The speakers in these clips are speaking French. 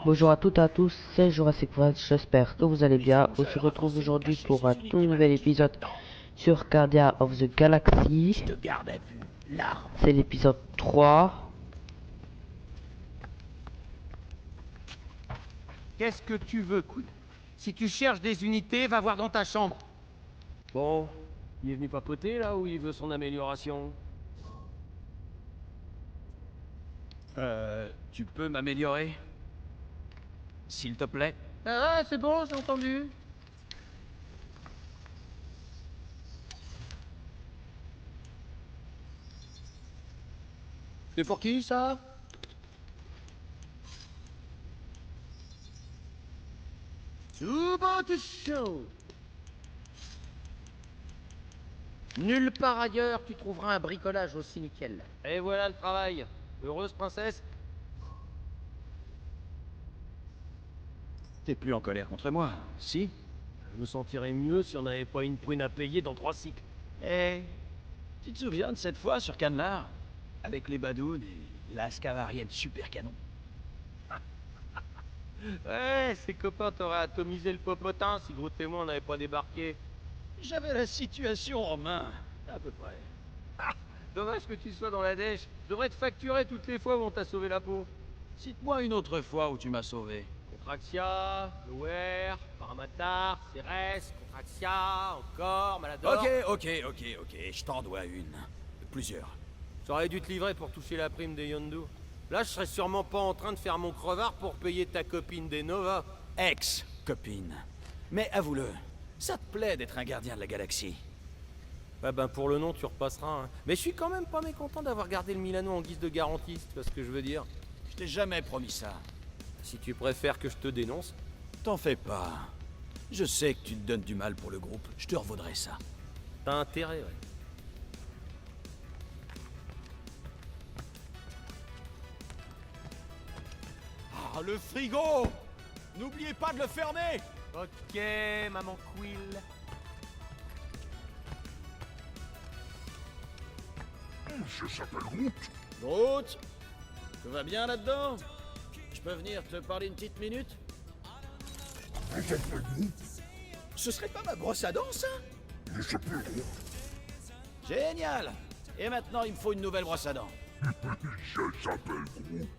Bonjour à toutes et à tous, c'est Jurassic World, j'espère que vous allez bien. On se retrouve aujourd'hui pour un tout nouvel épisode sur Guardians of the Galaxy. C'est l'épisode 3. Qu'est-ce que tu veux, Queen? Si tu cherches des unités, va voir dans ta chambre. Bon, il est venu papoter là ou il veut son amélioration? Tu peux m'améliorer? S'il te plaît? Ah, c'est bon, j'ai entendu. C'est pour qui, ça? Tout beau, tout chaud. Nulle part ailleurs tu trouveras un bricolage aussi nickel. Et voilà le travail. Heureuse princesse? T'es plus en colère contre moi, si? Je me sentirais mieux si on n'avait pas une prune à payer dans 3 cycles. Eh, tu te souviens de cette fois sur Canlar? Avec les badounes et la scavarienne super canon. Ouais, ses copains t'auraient atomisé le popotin si Groot et moi on n'avait pas débarqué. J'avais la situation en main, à peu près. Dommage que tu sois dans la dèche. Je devrais te facturer toutes les fois où on t'a sauvé la peau. Cite-moi une autre fois où tu m'as sauvé. Contraxia, Lower, Paramatar, Cérès, Contraxia, encore, Malador. Ok, je t'en dois une. Plusieurs. J'aurais dû te livrer pour toucher la prime des Yondu. Là, je serais sûrement pas en train de faire mon crevard pour payer ta copine des Nova. Ex-copine. Mais avoue-le, ça te plaît d'être un gardien de la galaxie? Ah ben pour le nom, tu repasseras. Hein. Mais je suis quand même pas mécontent d'avoir gardé le Milano en guise de garantie, tu vois ce que je veux dire. Je t'ai jamais promis ça. Si tu préfères que je te dénonce. T'en fais pas. Je sais que tu te donnes du mal pour le groupe. Je te revaudrai ça. T'as intérêt, ouais. Ah, le frigo! N'oubliez pas de le fermer! Ok, maman Quill. Je s'appelle Groot. Groot, tout va bien là-dedans? Je peux venir te parler une petite minute? Je s'appelle Groot. Ce serait pas ma brosse à dents, ça? Je s'appelle Groot. Génial! Et maintenant, il me faut une nouvelle brosse à dents. Je s'appelle Groot.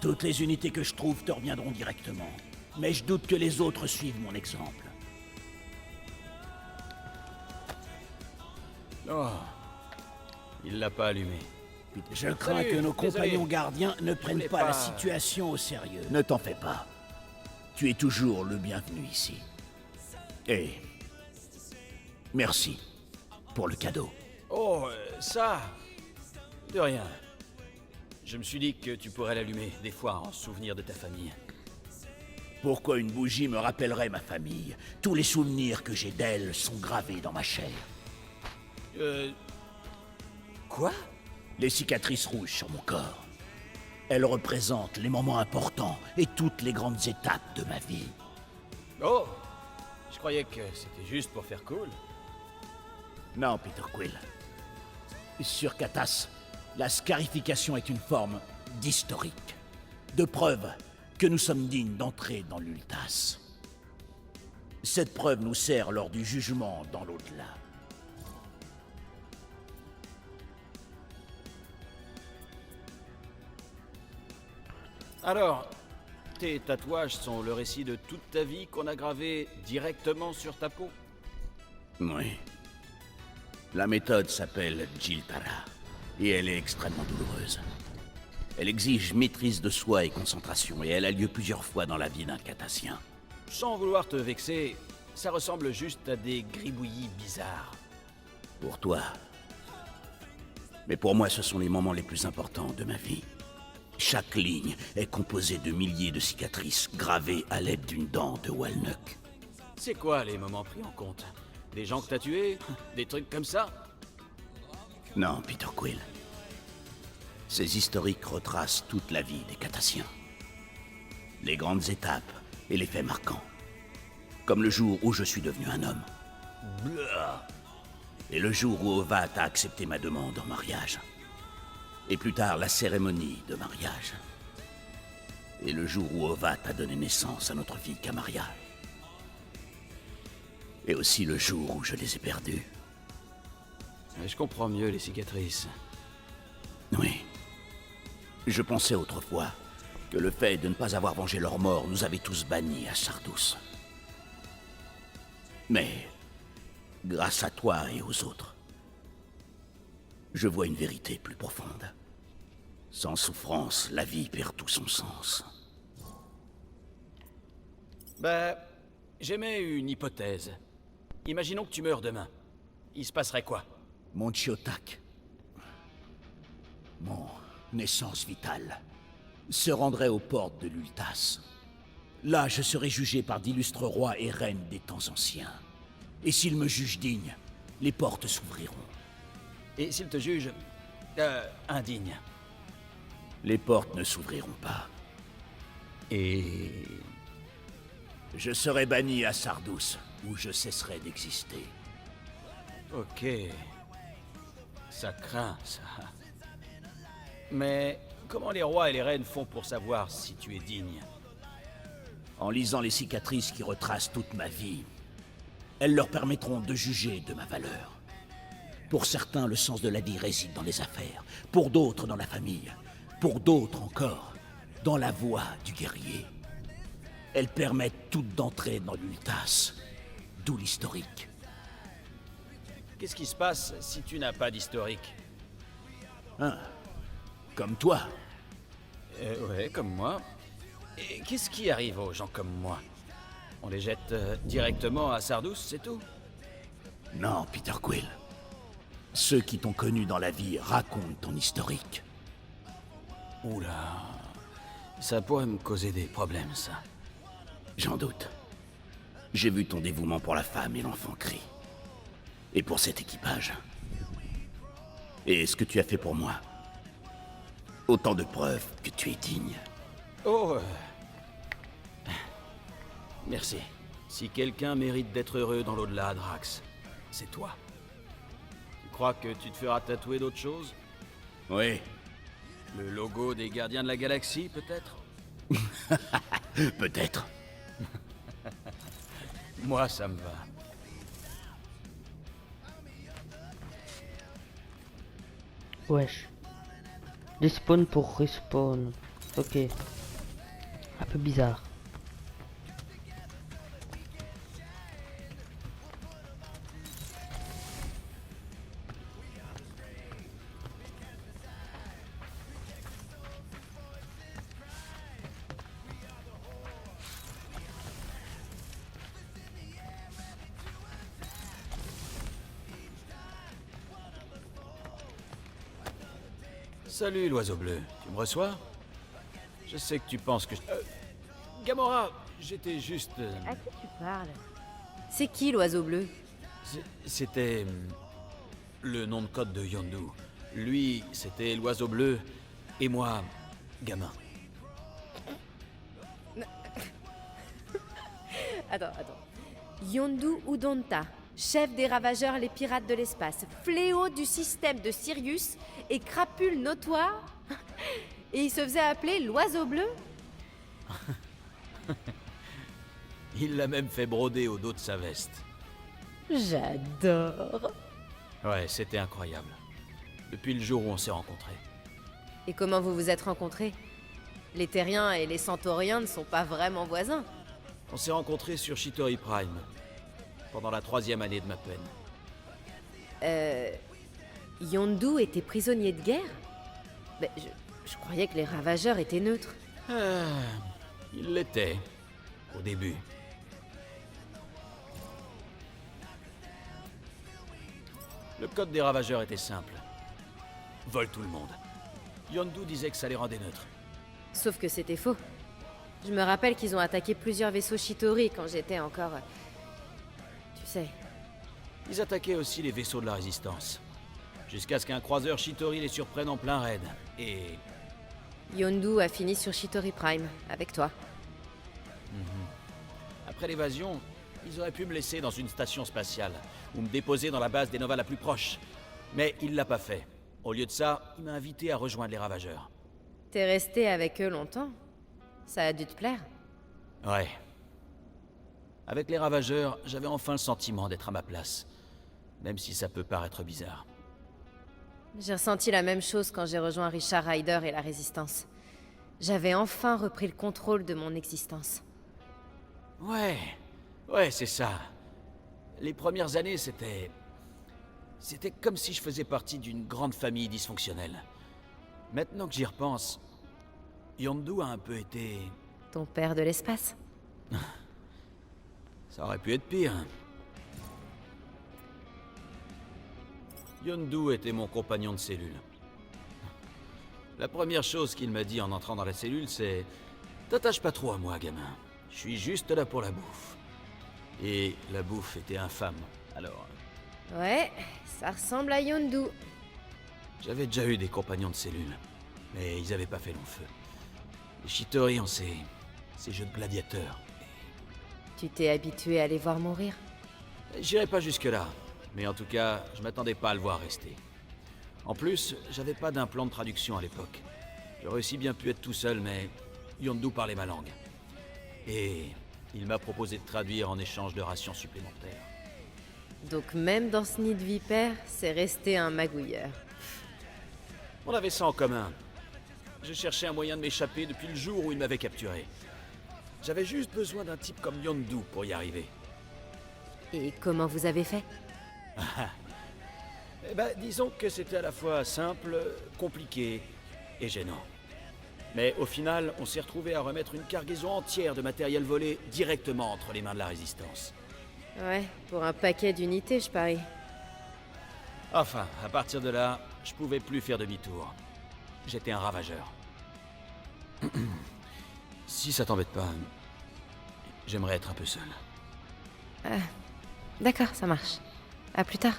Toutes les unités que je trouve te reviendront directement. Mais je doute que les autres suivent mon exemple. Oh, Il l'a pas allumé. je crains Salut, que nos désolé. compagnons gardiens ne prennent voulais pas la pas- situation au sérieux. Ne t'en fais pas. Tu es toujours le bienvenu ici. Et merci pour le cadeau. Oh, ça... De rien. Je me suis dit que tu pourrais l'allumer, des fois, en souvenir de ta famille. Pourquoi une bougie me rappellerait ma famille? Tous les souvenirs que j'ai d'elle sont gravés dans ma chair. Quoi? Les cicatrices rouges sur mon corps. Elles représentent les moments importants et toutes les grandes étapes de ma vie. Oh! Je croyais que c'était juste pour faire cool. Non, Peter Quill. Sur Katas, la scarification est une forme d'historique, de preuve que nous sommes dignes d'entrer dans l'Ultas. Cette preuve nous sert lors du jugement dans l'au-delà. Alors, tes tatouages sont le récit de toute ta vie qu'on a gravé directement sur ta peau? Oui. La méthode s'appelle Jiltara, et elle est extrêmement douloureuse. Elle exige maîtrise de soi et concentration, et elle a lieu plusieurs fois dans la vie d'un Catassien. Sans vouloir te vexer, ça ressemble juste à des gribouillis bizarres. Pour toi. Mais pour moi, ce sont les moments les plus importants de ma vie. Chaque ligne est composée de milliers de cicatrices gravées à l'aide d'une dent de Walnut. C'est quoi les moments pris en compte? Des gens que t'as tués? Des trucs comme ça? Non, Peter Quill. Ces historiques retracent toute la vie des Catassiens. Les grandes étapes et les faits marquants. Comme le jour où je suis devenu un homme. Et le jour où Ovat a accepté ma demande en mariage. Et plus tard, la cérémonie de mariage. Et le jour où Ovat a donné naissance à notre fille Camaria. Et aussi le jour où je les ai perdus. Je comprends mieux les cicatrices. Oui. Je pensais autrefois que le fait de ne pas avoir vengé leur mort nous avait tous bannis à Sardous. Mais, grâce à toi et aux autres, je vois une vérité plus profonde. Sans souffrance, la vie perd tout son sens. Bah, j'émets une hypothèse. Imaginons que tu meurs demain. Il se passerait quoi? Mon Chiotak, mon essence vitale, se rendrait aux portes de l'Ultas. Là, je serais jugé par d'illustres rois et reines des temps anciens. Et s'ils me jugent digne, les portes s'ouvriront. Et s'il te juge... indigne. Les portes ne s'ouvriront pas. Et... Je serai banni à Sardous, où je cesserai d'exister. Ok. Ça craint, ça. Mais comment les rois et les reines font pour savoir si tu es digne? En lisant les cicatrices qui retracent toute ma vie, elles leur permettront de juger de ma valeur. Pour certains, le sens de la vie réside dans les affaires. Pour d'autres, dans la famille. Pour d'autres encore, dans la voix du guerrier. Elles permettent toutes d'entrer dans l'Ultas, d'où l'historique. Qu'est-ce qui se passe si tu n'as pas d'historique? Hein? Comme toi. Ouais, comme moi. Et qu'est-ce qui arrive aux gens comme moi? On les jette directement à Sardous, c'est tout? Non, Peter Quill. Ceux qui t'ont connu dans la vie racontent ton historique. Oula... Ça pourrait me causer des problèmes, ça. J'en doute. J'ai vu ton dévouement pour la femme et l'enfant Kree. Et pour cet équipage. Et ce que tu as fait pour moi. Autant de preuves que tu es digne. Oh... Merci. Si quelqu'un mérite d'être heureux dans l'au-delà, Drax, c'est toi. Tu crois que tu te feras tatouer d'autres choses? Oui, Le logo des Gardiens de la Galaxie, peut-être? peut-être. Moi, ça me va. Wesh. Despawn pour respawn. Ok. Un peu bizarre. Salut, l'oiseau bleu. Tu me reçois? Je sais que tu penses que... Gamora, j'étais juste... À qui tu parles? C'est qui l'oiseau bleu? C'était... le nom de code de Yondu. Lui, c'était l'oiseau bleu, et moi, gamin. Attends. Yondu Udonta, chef des ravageurs les pirates de l'espace, fléau du système de Sirius et crapule notoire. Et il se faisait appeler l'oiseau bleu? Il l'a même fait broder au dos de sa veste. J'adore. Ouais, c'était incroyable. Depuis le jour où on s'est rencontrés. Et comment vous vous êtes rencontrés? Les Terriens et les Centauriens ne sont pas vraiment voisins. On s'est rencontrés sur Shitori Prime, pendant la 3e année de ma peine. Yondu était prisonnier de guerre? Ben, je croyais que les ravageurs étaient neutres. Il l'était, au début. Le code des ravageurs était simple. Vole tout le monde. Yondu disait que ça les rendait neutres. Sauf que c'était faux. Je me rappelle qu'ils ont attaqué plusieurs vaisseaux Shitori quand j'étais encore... Tu sais... Ils attaquaient aussi les vaisseaux de la Résistance. Jusqu'à ce qu'un croiseur Shitori les surprenne en plein raid. Et... Yondu a fini sur Shitori Prime, avec toi. après l'évasion, ils auraient pu me laisser dans une station spatiale, ou me déposer dans la base des Nova la plus proche. Mais il l'a pas fait. Au lieu de ça, il m'a invité à rejoindre les Ravageurs. T'es resté avec eux longtemps. Ça a dû te plaire. Ouais. Avec les Ravageurs, j'avais enfin le sentiment d'être à ma place. Même si ça peut paraître bizarre. J'ai ressenti la même chose quand j'ai rejoint Richard Ryder et la Résistance. J'avais enfin repris le contrôle de mon existence. Ouais, c'est ça. Les premières années, c'était comme si je faisais partie d'une grande famille dysfonctionnelle. Maintenant que j'y repense, Yondu a un peu été... Ton père de l'espace. Ça aurait pu être pire. Yondu était mon compagnon de cellule. La première chose qu'il m'a dit en entrant dans la cellule, c'est « T'attaches pas trop à moi, gamin. Je suis juste là pour la bouffe. » Et la bouffe était infâme, alors... Ouais, ça ressemble à Yondu. J'avais déjà eu des compagnons de cellule, mais ils avaient pas fait long feu. Les Shitori ont ces jeux de gladiateurs. Tu t'es habitué à les voir mourir. J'irai pas jusque-là, mais en tout cas, je m'attendais pas à le voir rester. En plus, j'avais pas d'implant de traduction à l'époque. J'aurais aussi bien pu être tout seul, mais Yondu parlait ma langue. Et il m'a proposé de traduire en échange de rations supplémentaires. Donc même dans ce nid de vipère, c'est resté un magouilleur. On avait ça en commun. Je cherchais un moyen de m'échapper depuis le jour où il m'avait capturé. J'avais juste besoin d'un type comme Yondu pour y arriver. Et comment vous avez fait? Eh ben, disons que c'était à la fois simple, compliqué et gênant. Mais au final, on s'est retrouvé à remettre une cargaison entière de matériel volé directement entre les mains de la Résistance. Ouais, pour un paquet d'unités, je parie. Enfin, à partir de là, je pouvais plus faire demi-tour. J'étais un ravageur. Si ça t'embête pas, j'aimerais être un peu seul. D'accord, ça marche. À plus tard.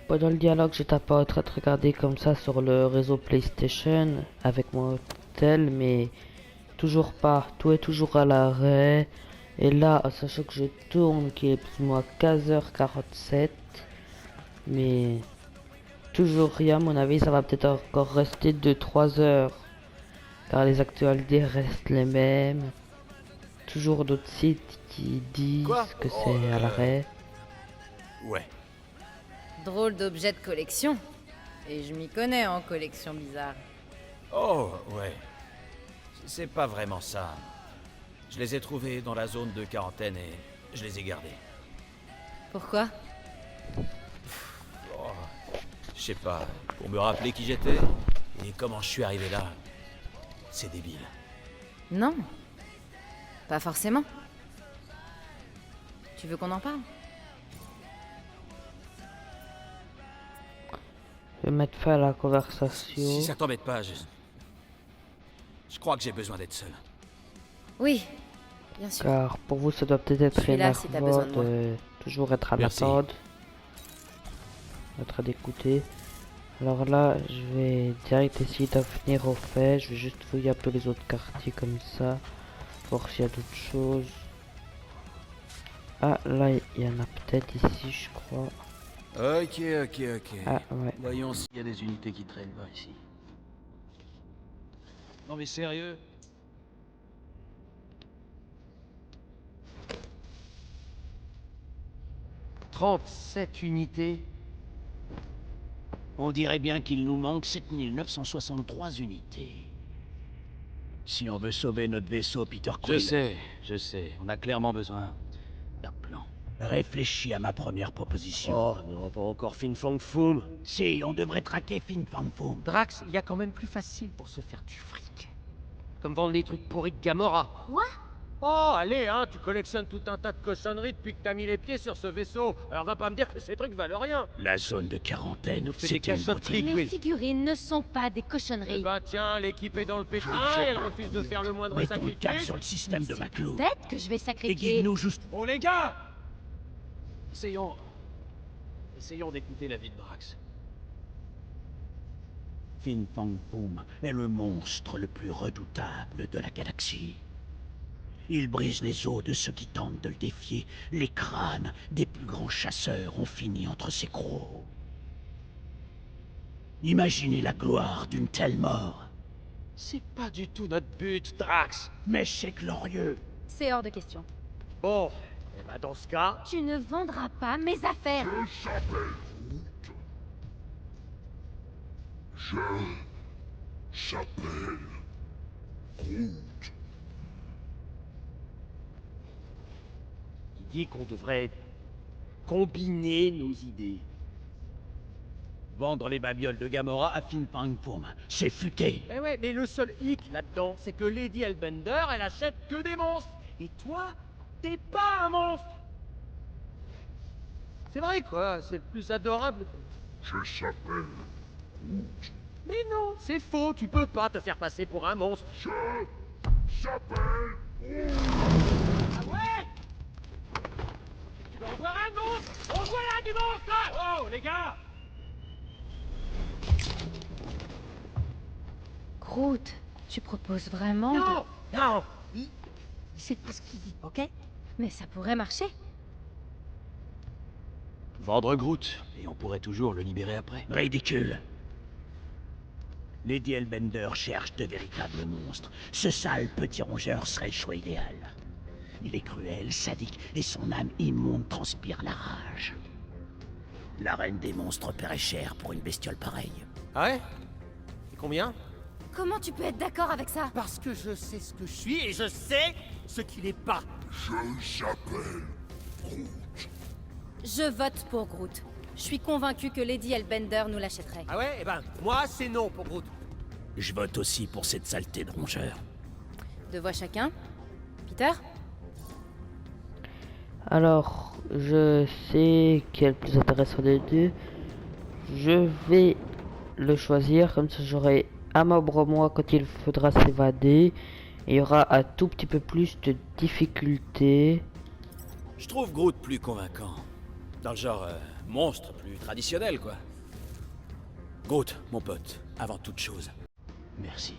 Pendant le dialogue, j'étais pas en train de regarder comme ça sur le réseau PlayStation avec mon hôtel, mais toujours pas. Tout est toujours à l'arrêt. Et là, sachant que je tourne, qui est plus ou moins 15h47, mais toujours rien. À mon avis, ça va peut-être encore rester 2-3 heures, car les actualités restent les mêmes. Toujours d'autres sites qui disent Quoi que c'est à l'arrêt. Ouais. Drôle d'objet de collection. Et je m'y connais en collection bizarre. Oh, ouais. C'est pas vraiment ça. Je les ai trouvés dans la zone de quarantaine et je les ai gardés. Pourquoi? Oh, je sais pas, pour me rappeler qui j'étais et comment je suis arrivé là. C'est débile. Non. Pas forcément. Tu veux qu'on en parle? Je vais mettre fin à la conversation. Si ça t'embête pas, je crois que j'ai besoin d'être seul. Oui, bien sûr. Car pour vous, ça doit peut-être être Je suis là si t'as énervant besoin de moi. de toujours être à Merci. l'attente, être à d'écouter. Alors là, je vais direct essayer d'en venir au fait. Je vais juste fouiller un peu les autres quartiers comme ça, voir s'il y a d'autres choses. Ah, là, il y en a peut-être ici, je crois. Ok. Ah, ouais. Voyons s'il y a des unités qui traînent par ici. Non mais sérieux? « 37 unités. On dirait bien qu'il nous manque 7963 unités. Si on veut sauver notre vaisseau, Peter Quill... Je sais, on a clairement besoin d'un plan. Réfléchis à ma première proposition. Oh, non, pas encore Fin Fang Foom. Si, on devrait traquer Fin Fang Foom. Drax, il y a quand même plus facile pour se faire du fric. Comme vendre les trucs pourris de Gamora. Quoi? Oh, allez, hein, tu collectionnes tout un tas de cochonneries depuis que t'as mis les pieds sur ce vaisseau. Alors va pas me dire que ces trucs valent rien. La zone de quarantaine, nous fait c'est des une cachotteries, boutique. Quill. Les figurines ne sont pas des Eh cochonneries. ben tiens, l'équipe est dans le pétrin et elle refuse de faire le moindre Mettons le cap sacrifice. sur le système de McClure. Peut-être que je vais Et sacrifier. guide-nous juste... Oh les gars! Essayons d'écouter la vie de Drax. Fin Fang Foom est le monstre le plus redoutable de la galaxie. Il brise les os de ceux qui tentent de le défier. Les crânes des plus grands chasseurs ont fini entre ses crocs. Imaginez la gloire d'une telle mort. C'est pas du tout notre but, Drax. Mais c'est glorieux. C'est hors de question. Bon, eh ben dans ce cas... Tu ne vendras pas mes affaires. Je s'appelle Groot. Il dit qu'on devrait combiner nos idées. Vendre les babioles de Gamora à Fin Fang Foom. C'est futé. Eh ouais, mais le seul hic là-dedans, c'est que Lady Hellbender, elle achète que des monstres. Et toi, t'es pas un monstre. C'est vrai quoi, c'est le plus adorable. Je s'appelle Groot. Mais non, c'est faux, tu peux pas te faire passer pour un monstre. Je s'appelle Groot. Ah ouais? Tu vas en voir un monstre? En voilà du monstre! Oh, les gars! Groot, tu proposes vraiment de... Non! Non! C'est pas ce qu'il dit, ok? Mais ça pourrait marcher. Vendre Groot, et on pourrait toujours le libérer après. Ridicule. Lady Hellbender cherche de véritables monstres. Ce sale petit rongeur serait le choix idéal. Il est cruel, sadique, et son âme immonde transpire la rage. La reine des monstres paierait cher pour une bestiole pareille. Ah ouais? Et combien? Comment tu peux être d'accord avec ça? Parce que je sais ce que je suis et je sais ce qu'il est pas. Je s'appelle Groot. Je vote pour Groot. Je suis convaincu que Lady Hellbender nous l'achèterait. Ah ouais? Eh ben, moi, c'est non pour Groot. Je vote aussi pour cette saleté de rongeur. Deux voix chacun. Peter? Alors, je sais qui est le plus intéressant des deux. Je vais le choisir, comme ça j'aurai un membre en moi quand il faudra s'évader. Et il y aura un tout petit peu plus de difficultés. Je trouve Groot plus convaincant. Dans le genre monstre plus traditionnel, quoi. Groot, mon pote, avant toute chose. Merci.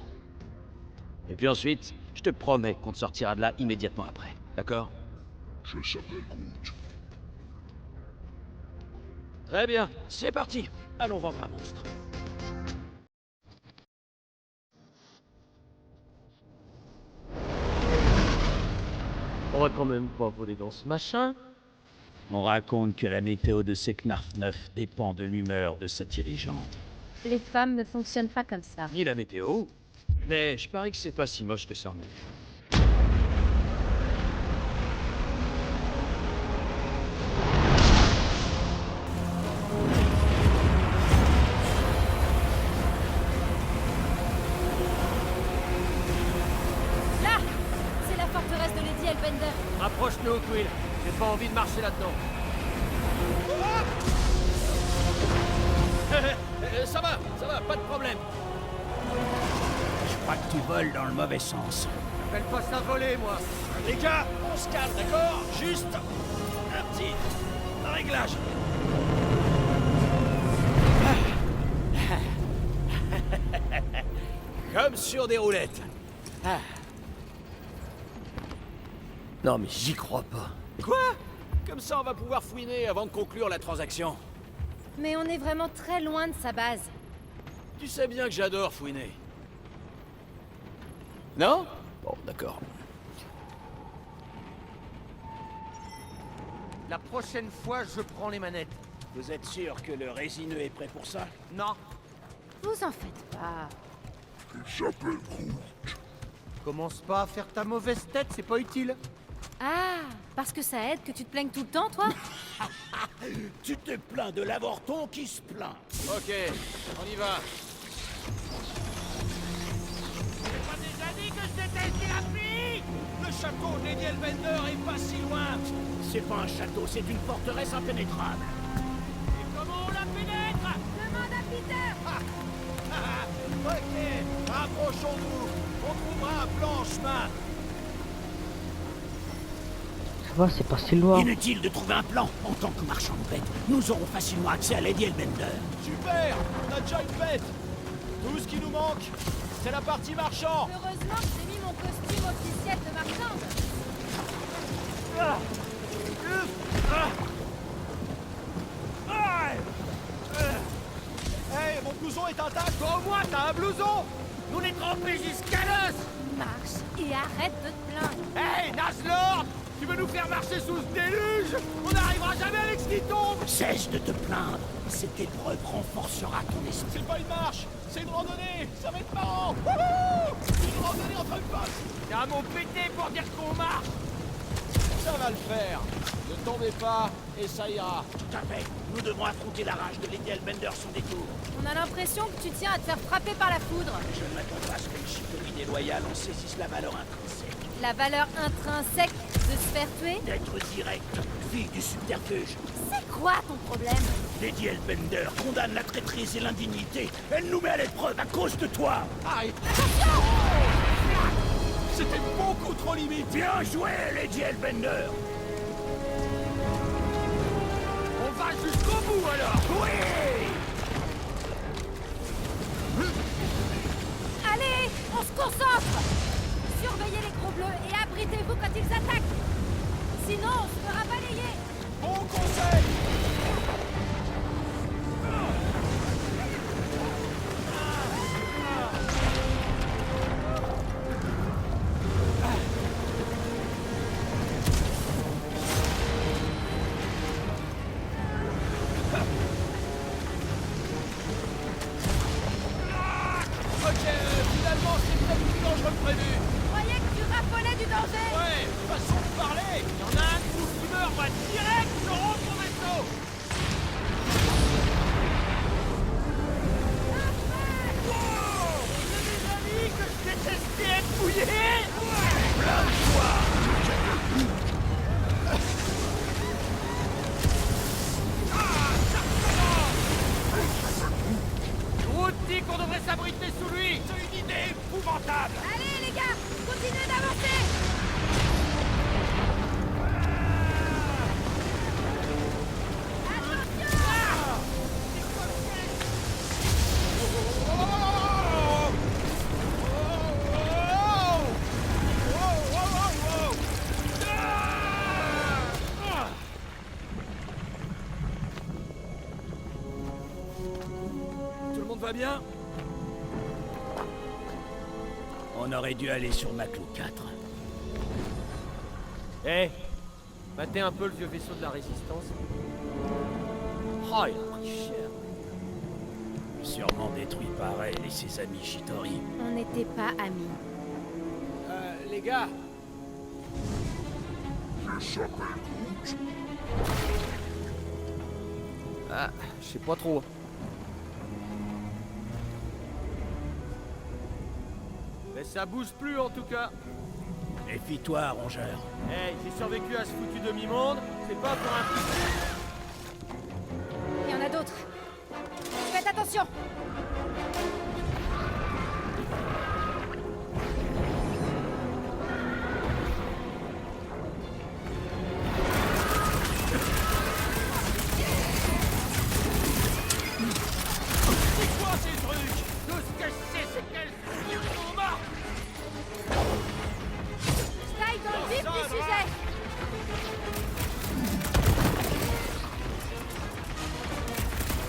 Et puis ensuite, je te promets qu'on te sortira de là immédiatement après. D'accord? Je s'appelle Groot. Très bien, c'est parti. Allons vendre un monstre. On va quand même pas voler dans ce machin. On raconte que la météo de Seknarf 9 dépend de l'humeur de sa dirigeante. Les femmes ne fonctionnent pas comme ça. Ni la météo. Mais je parie que c'est pas si moche que ça. Là! C'est la forteresse de Lady Hellbender. Rapproche-nous, Quill. J'ai pas envie de marcher là-dedans. Ça va, pas de problème. Je crois que tu voles dans le mauvais sens. J'appelle pas ça voler, moi. Les gars, on se calme, d'accord? Juste un petit réglage. Comme sur des roulettes. Non, mais j'y crois pas. Quoi? Comme ça, on va pouvoir fouiner avant de conclure la transaction. Mais on est vraiment très loin de sa base. Tu sais bien que j'adore fouiner. Non? Bon, d'accord. La prochaine fois, je prends les manettes. Vous êtes sûr que le résineux est prêt pour ça? Non. Vous en faites pas. Je s'appelle Groot. Commence pas à faire ta mauvaise tête, c'est pas utile. Ah, parce que ça aide que tu te plaignes tout le temps, toi? Tu te plains de l'avorton qui se plaint. Ok, on y va. Le château de Lady Hellbender est pas si loin. C'est pas un château, c'est une forteresse impénétrable. Et comment on la pénètre? Demande à Peter! Ok, rapprochons-nous. On trouvera un plan en chemin. Ça va, c'est pas si loin. Inutile de trouver un plan. En tant que marchand de bêtes, nous aurons facilement accès à Lady Hellbender. Super, on a déjà une bête. Tout ce qui nous manque, c'est la partie marchand. Heureusement que j'ai mis mon costume officiel de marchande. Hey, mon blouson est intact. Toi au moins, t'as un blouson. Nous les trempés jusqu'à l'os. Marche et arrête de te plaindre. Hey, Nazlord, tu veux nous faire marcher sous ce déluge? On n'arrivera jamais avec ce qui tombe. Cesse de te plaindre. Cette épreuve renforcera ton esprit. C'est pas une marche, c'est une randonnée. Ça va être marrant. Wouhou! Une randonnée entre potes. T'as un mot pété pour dire qu'on marche. Ça va le faire. Ne tombez pas et ça ira. Tout à fait. Nous devons affronter la rage de Lady Elbender sans détour. On a l'impression que tu tiens à te faire frapper par la foudre. Je ne m'attends pas à ce qu'une chicoterie déloyale en saisisse la valeur intrinsèque. La valeur intrinsèque de se faire tuer? D'être direct, fille du subterfuge. C'est quoi ton problème? Lady Elbender condamne la traîtrise et l'indignité. Elle nous met à l'épreuve à cause de toi. Arrête. C'était beaucoup trop limite. Bien joué, Lady Elbender. On va jusqu'au bout alors. Oui. Allez, on se concentre! Surveillez les gros bleus et abritez-vous quand ils attaquent! Sinon, on se fera balayer! Bon conseil. Ok, finalement c'est peut-être plus dangereux que prévu. Je croyais que tu raffolais du danger! Ouais, façon de parler. Il y en a un de vous qui meurt, va direct se rendre au vaisseau. Wow, c'est des amis que je détestais être fouillés. Groot dit qu'on devrait s'abriter sous lui. C'est une idée épouvantable. Allez les gars, continuez d'avancer! Tout le monde va bien? On aurait dû aller sur Maclou 4. Eh, matez un peu le vieux vaisseau de la Résistance. Oh, il a pris cher. Sûrement détruit par elle et ses amis Shitori. On n'était pas amis. Les gars, Il s'appelle Groot. ah, je sais pas trop. Mais ça bouge plus en tout cas. Méfie-toi, rongeur. Eh, j'ai survécu à ce foutu demi-monde, c'est pas pour un... Il y en a d'autres. Faites attention! C'est quoi ces trucs? Tout ce que je sais, c'est qu'elles sont mortes. Taille dans le vif du sujet!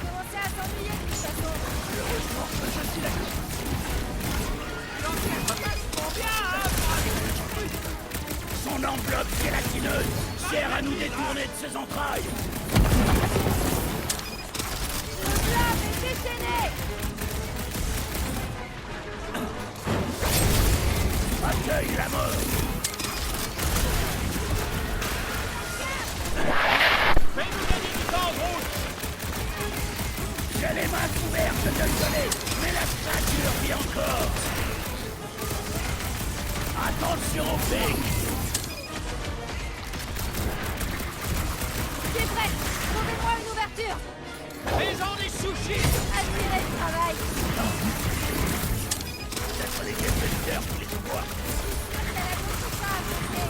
Commencez à s'ennuyer de toute façon. Son enveloppe gélatineuse sert à nous détourner de ses entrailles. Le blâme est déchaîné! Accueille la mort. Fais-nous gagner du temps, Groot. J'ai les mains couvertes de gelée, mais la créature vit encore. Attention au pic. Qui est prêt? Trouvez-moi une ouverture! Fais-en des sushis. Admirez le travail! Peut-être les capteurs pour les pouvoirs. Elle a beaucoup de temps à monter.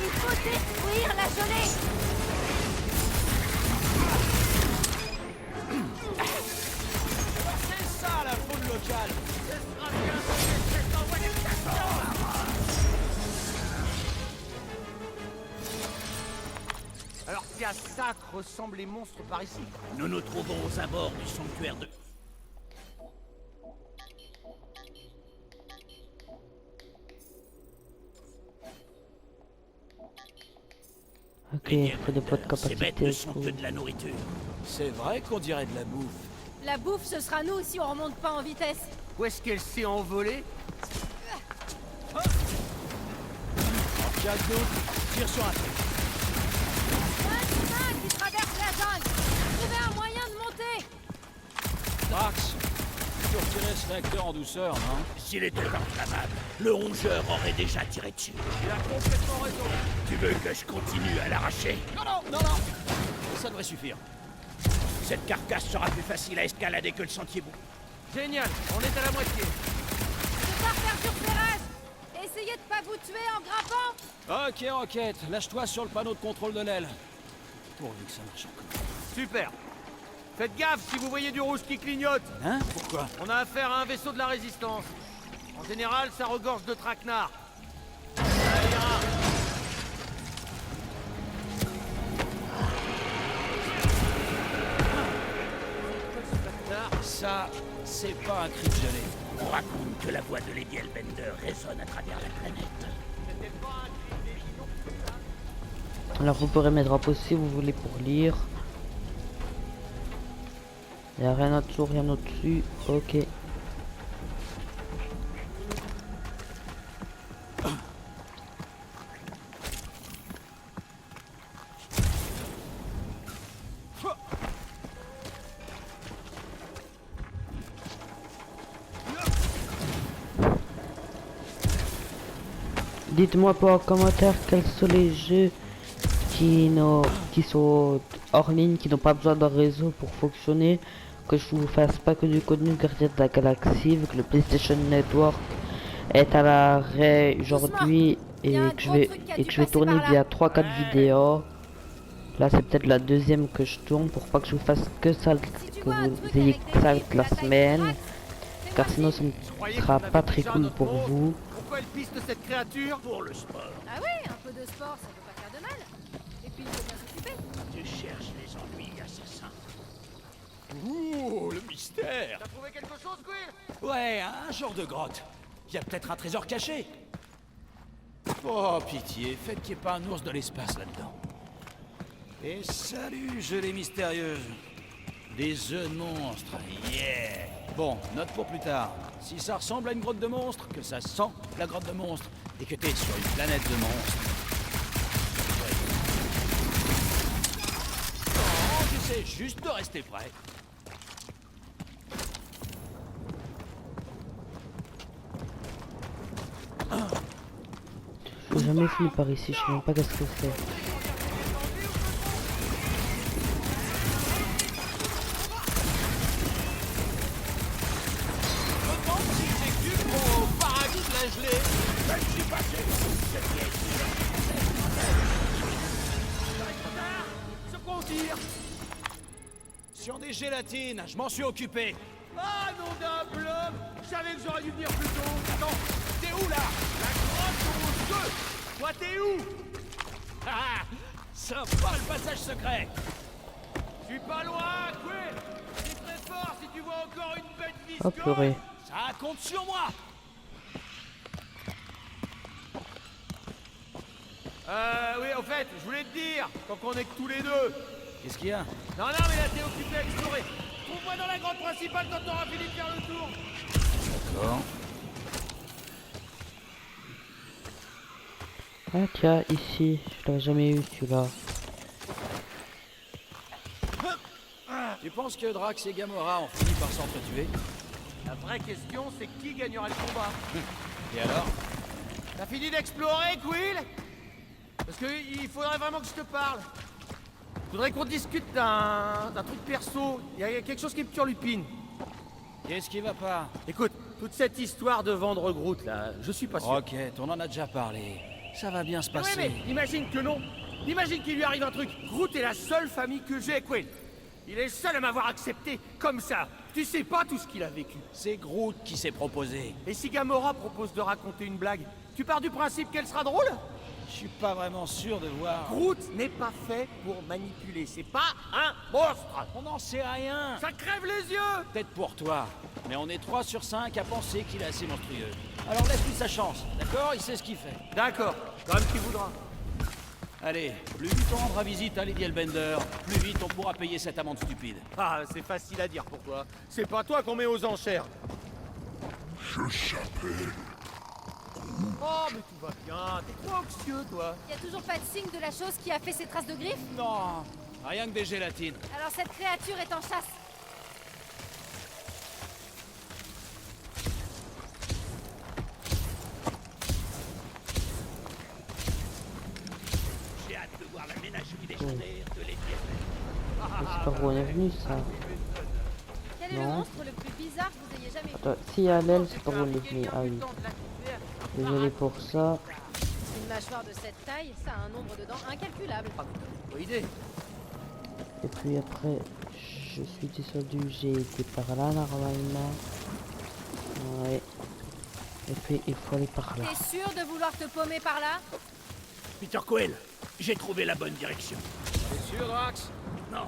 Il faut détruire la gelée! C'est ça la faune locale. Ce sera bien, c'est envoyé de Alors c'est à ça que ressemblent les monstres par ici. Nous nous trouvons aux abords du sanctuaire de... Ok, Les niais faut des poids de Bender, ces bêtes capacité. ne sont que de la nourriture. C'est vrai qu'on dirait de la bouffe. La bouffe, ce sera nous si on remonte pas en vitesse. Où est-ce qu'elle s'est envolée? En cas de doute, tire sur un truc. Un chemin qui traverse la zone. Trouvez un moyen de monter. Drax, tu retirais ce réacteur en douceur, non? S'il était inflammable, le rongeur aurait déjà tiré dessus. Il a complètement raison. Tu veux que je continue à l'arracher? Non. Ça devrait suffire. Cette carcasse sera plus facile à escalader que le sentier bout. Génial, on est à la moitié. Faut pas faire du repérage. Essayez de pas vous tuer en grimpant. Ok, Rocket, lâche-toi sur le panneau de contrôle de l'aile. Pourvu que ça marche encore. Super. Faites gaffe si vous voyez du rouge qui clignote. Hein? Pourquoi? On a affaire à un vaisseau de la résistance. En général, ça regorge de traquenards. Ça ira. Ça, c'est pas un cri de gelée. On raconte que la voix de Lady Hellbender résonne à travers la planète. Alors vous pourrez mes drapeaux si vous voulez pour lire. Il n'y a rien en dessous, rien au-dessus. Ok. Dites-moi pas en commentaire quels sont les jeux qui sont hors ligne, qui n'ont pas besoin d'un réseau pour fonctionner, que je vous fasse pas que du contenu Gardien de la Galaxie, vu que le PlayStation Network est à l'arrêt aujourd'hui et que je vais tourner via 3-4 vidéos. Là c'est peut-être la deuxième que je tourne pour pas que je vous fasse que ça, que vous ayez que ça la semaine, car sinon ce ne sera pas très cool pour vous. Pourquoi elle piste cette créature? Pour le sport, Ah ouais, un peu de sport, ça peut pas faire de mal. Et puis il faut bien s'occuper. tu cherches les ennuis, assassin. Ouh, le mystère! T'as trouvé quelque chose, Quill? Ouais, un genre de grotte. Il y a peut-être un trésor caché. Oh, pitié, faites qu'il n'y ait pas un ours de l'espace là-dedans. Et salut, gelée mystérieuse. Des œufs de monstres, yeah! Bon, note pour plus tard. Si ça ressemble à une grotte de monstres, que ça sent la grotte de monstres, et que t'es sur une planète de monstres. Non, tu sais juste de rester prêt. Je n'ai jamais fini par ici, je sais même pas qu'est-ce que c'est. Sur des gélatines, je m'en suis occupé. Ah, nom d'un blob! Je savais que j'aurais dû venir plus tôt! Attends, t'es où là? La grotte aux œufs! Toi, t'es où? Ah, sympa le passage secret. Je suis pas loin, Quill! C'est très fort si tu vois encore une bête visqueuse! Oh purée. Ça compte sur moi. Oui, au fait, je voulais te dire, tant qu'on est que tous les deux. Qu'est-ce qu'il y a? Non, mais là, t'es occupé à explorer. Trouve-moi dans la grotte principale quand t'auras fini de faire le tour. D'accord. Ah tiens, ici, je l'avais jamais eu celui-là. Tu penses que Drax et Gamora ont fini par s'entretuer? La vraie question, c'est qui gagnera le combat. Et alors? T'as fini d'explorer, Quill? Parce que il faudrait vraiment que je te parle. Je voudrais qu'on discute d'un truc perso. Il y a quelque chose qui me turlupine. Qu'est-ce qui va pas? Écoute, toute cette histoire de vendre Groot, là, je suis pas sûr. Rocket, on en a déjà parlé. Ça va bien se Ouais, passer. mais imagine que non. Imagine qu'il lui arrive un truc. Groot est la seule famille que j'ai, Quill. Il est le seul à m'avoir accepté, comme ça. Tu sais pas tout ce qu'il a vécu. C'est Groot qui s'est proposé. Et si Gamora propose de raconter une blague, tu pars du principe qu'elle sera drôle? Je suis pas vraiment sûr de voir... Groot n'est pas fait pour manipuler, c'est pas un monstre. On n'en sait rien. Ça crève les yeux. Peut-être pour toi, mais on est 3 sur 5 à penser qu'il est assez monstrueux. Alors laisse-lui sa chance, d'accord? Il sait ce qu'il fait. D'accord, comme tu voudras. Allez, plus vite on rendra visite à Lady Hellbender, plus vite on pourra payer cette amende stupide. Ah, c'est facile à dire pour toi. C'est pas toi qu'on met aux enchères. Je s'appelle... Oh, mais tout va bien. T'es trop anxieux, toi. Y a toujours pas de signe de la chose qui a fait ces traces de griffes? Non, rien que des gélatines. Alors cette créature est en chasse. J'ai hâte de voir la ménagerie légendaire de Lady C'est pas où on est venu, ça. Quel est le Non. monstre le plus bizarre que vous ayez jamais vu? Attends, si à l'aile, c'est pas où on est venu. Ah oui. Désolé pour ça. Une mâchoire de cette taille, ça a un nombre de dents incalculable. Bonne idée. Et puis après, je suis descendu, j'ai été par là normalement. Ouais. Et puis il faut aller par là. T'es sûr de vouloir te paumer par là? Peter Quill, j'ai trouvé la bonne direction. T'es sûr, Drax? Non,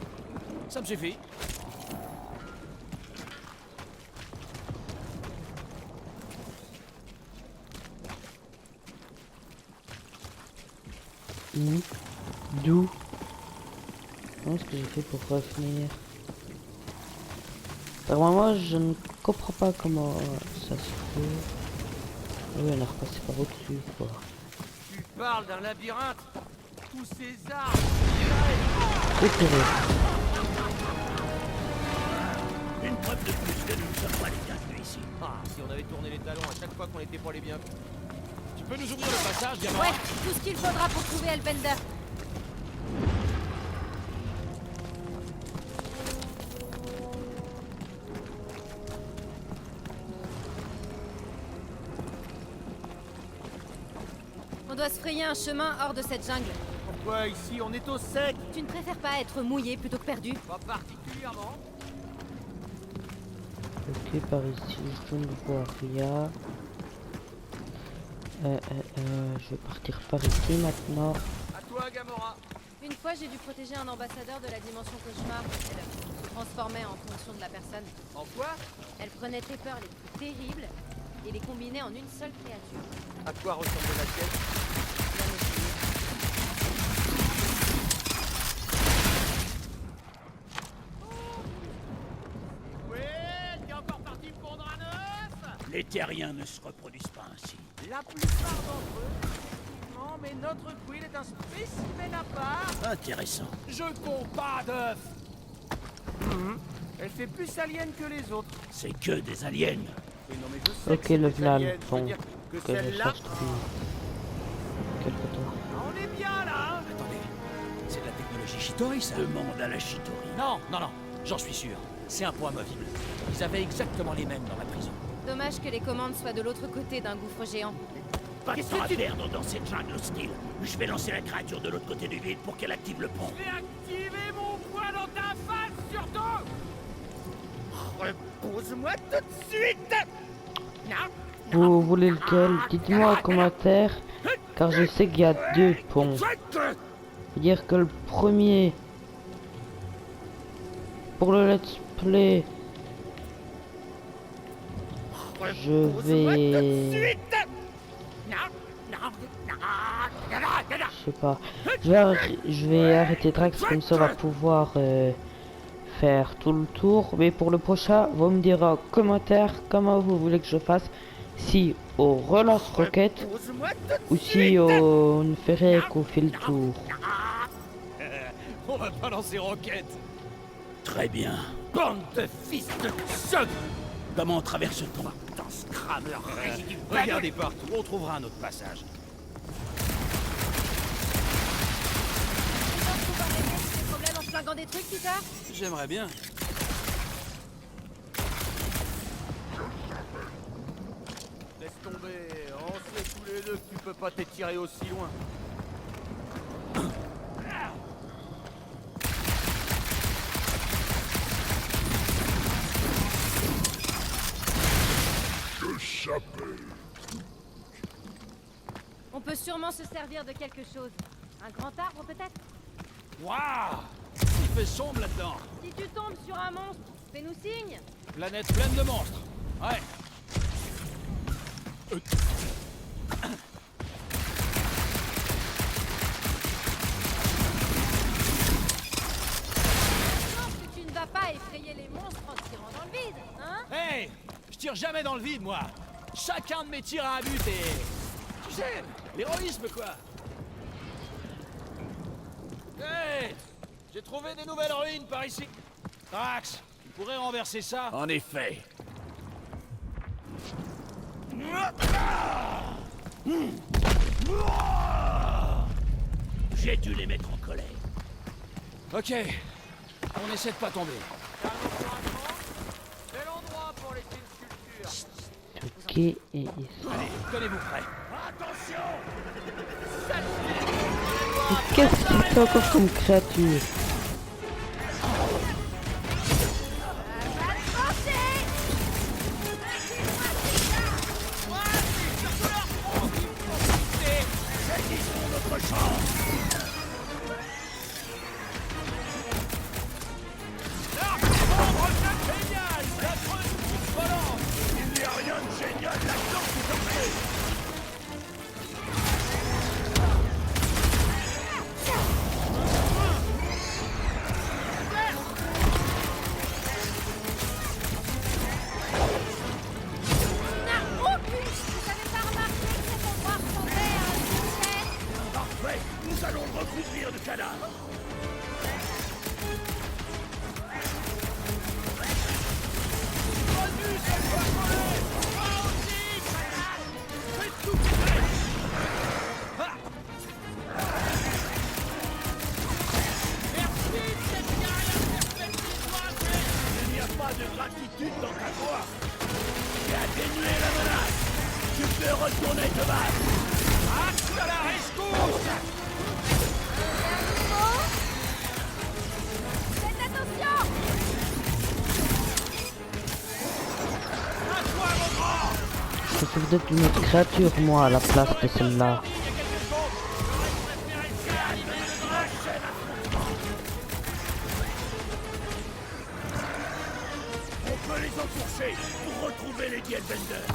Ça me suffit. D'où? Comment est-ce que j'ai fait pour revenir? Alors moi je ne comprends pas comment ça se fait. Oui, on a repassé par au-dessus quoi. Tu parles d'un labyrinthe. Tous ces arbres. C'est terrible. une preuve de plus que nous ne sommes pas les bienvenus ici. Ah, si on avait tourné les talons à chaque fois qu'on était pas les bienvenus. Tu peux nous ouvrir le passage, gamin? Ouais, tout ce qu'il faudra pour trouver Hellbender. On doit se frayer un chemin hors de cette jungle. Pourquoi ici on est au sec? Tu ne préfères pas être mouillé plutôt que perdu? Pas particulièrement. Ok, par ici je ne vois rien. Je vais partir par ici maintenant. À toi, Gamora. Une fois, j'ai dû protéger un ambassadeur de la dimension cauchemar. Elle se transformait en fonction de la personne. En quoi? Elle prenait tes peurs les plus terribles et les combinait en une seule créature. À quoi ressemble la tienne? Bien essayé. Ouais, t'es encore parti me pondre un œuf? Les terriens ne se reproduisent pas ainsi. La plupart d'entre eux, effectivement, mais notre Quill est un spécimen à part. Intéressant. Je compte pas d'œufs! Elle fait plus alien que les autres. C'est que des aliens. Oui, non, mais je sais Ok, que c'est le des voilà aliens. le Je veux pont dire que que je celle-là... cherche depuis quelque temps. Ah, on est bien là, hein? Attendez, c'est de la technologie Shitori, ça? Demande à la Shitori. Non, non, non, j'en suis sûr. C'est un point movible. Ils avaient exactement les mêmes dans la prison. Dommage que les commandes soient de l'autre côté d'un gouffre géant. Pas de Qu'est-ce temps que à tu- perdre dans cette jungle hostile. Je vais lancer la créature de l'autre côté du vide pour qu'elle active le pont. Je vais activer mon poing dans ta face, surtout! Repose-moi tout de suite! Non! Vous voulez lequel? Dites-moi en commentaire, car je sais qu'il y a deux ponts. Dire que le premier, pour le let's play, je vais... Je sais pas. Je vais arrêter Drax, comme ça on va pouvoir faire tout le tour. Mais pour le prochain, vous me direz en commentaire comment vous voulez que je fasse. Si on relance Rocket Repose-moi tout de ou suite! si on ferait qu'on fait le tour. On va pas lancer Rocket! Très bien. Bande de fils de choc! Comment on traverse le pont? Dans ce crameur résidu! Regardez partout, on trouvera un autre passage. Tu penses pouvoir régler tous ces problèmes en flinguant des trucs, Peter? J'aimerais bien. Laisse tomber, on sait tous les deux que tu peux pas t'étirer aussi loin. Je s'appelle... On peut sûrement sûrement se servir de quelque chose. Un grand arbre peut-être? Waouh! Il fait sombre là-dedans. Si tu tombes sur un monstre, fais-nous signe. Planète pleine de monstres. Ouais. Je pense que tu ne vas pas effrayer les monstres en tirant dans le vide, hein? Hey! Je tire jamais dans le vide, moi. Chacun de mes tirs à un but et... Tu sais, l'héroïsme, quoi. Hey! J'ai trouvé des nouvelles ruines par ici. Drax, tu pourrais renverser ça? En effet. J'ai dû les mettre en colère. Ok. On essaie de pas tomber. Quel endroit pour laisser une sculpture? Ok, et ici. Allez, tenez-vous prêts. Qu'est-ce qu'il fait encore comme créature? Nous allons le recouvrir de cadavres. Il n'y a pas de gratitude dans ta voix. Tu as atténué la menace. Tu peux retourner te battre. Axe à la rescousse! Faites attention! À toi, mon grand! Je suis peut-être une autre créature, moi, à la place de celle-là. On peut les enfourcher pour retrouver les Dielbender.